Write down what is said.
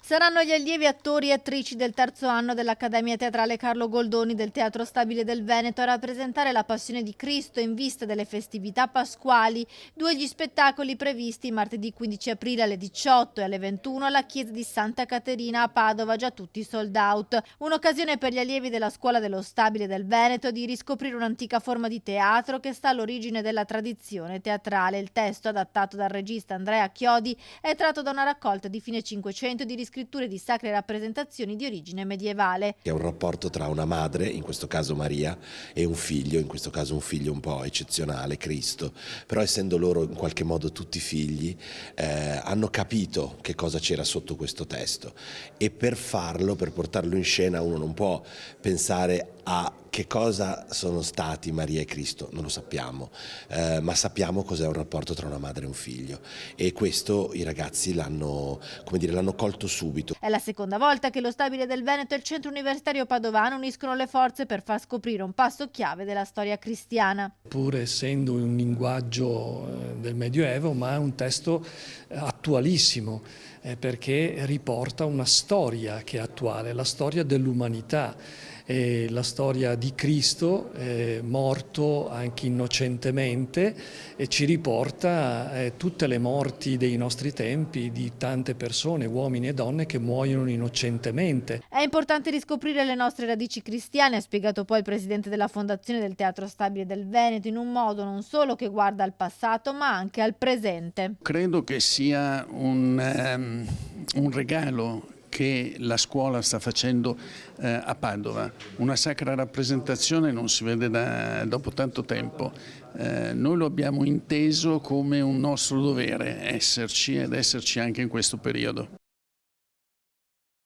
Saranno gli allievi attori e attrici del terzo anno dell'Accademia Teatrale Carlo Goldoni del Teatro Stabile del Veneto a rappresentare la Passione di Cristo in vista delle festività pasquali. Due gli spettacoli previsti martedì 15 aprile alle 18 e alle 21 alla chiesa di Santa Caterina a Padova, già tutti sold out. Un'occasione per gli allievi della Scuola dello Stabile del Veneto di riscoprire un'antica forma di teatro che sta all'origine della tradizione teatrale. Il testo, adattato dal regista Andrea Chiodi, è tratto da una raccolta di fine Cinquecento di riscritture di sacre rappresentazioni di origine medievale. È un rapporto tra una madre, in questo caso Maria, e un figlio, in questo caso un figlio un po' eccezionale, Cristo. Però essendo loro in qualche modo tutti figli, hanno capito che cosa c'era sotto questo testo e per farlo, per portarlo in scena, uno non può pensare a che cosa sono stati Maria e Cristo, non lo sappiamo, ma sappiamo cos'è un rapporto tra una madre e un figlio e questo i ragazzi l'hanno colto subito. È la seconda volta che lo Stabile del Veneto e il Centro Universitario Padovano uniscono le forze per far scoprire un passo chiave della storia cristiana. Pur essendo un linguaggio del Medioevo, ma è un testo attualissimo perché riporta una storia che è attuale, la storia dell'umanità. La storia di Cristo morto anche innocentemente e ci riporta tutte le morti dei nostri tempi di tante persone, uomini e donne che muoiono innocentemente. È importante riscoprire le nostre radici cristiane, ha spiegato poi il presidente della Fondazione del Teatro Stabile del Veneto, in un modo non solo che guarda al passato ma anche al presente. Credo che sia un regalo che la scuola sta facendo a Padova. Una sacra rappresentazione non si vede dopo tanto tempo. Noi lo abbiamo inteso come un nostro dovere esserci ed esserci anche in questo periodo.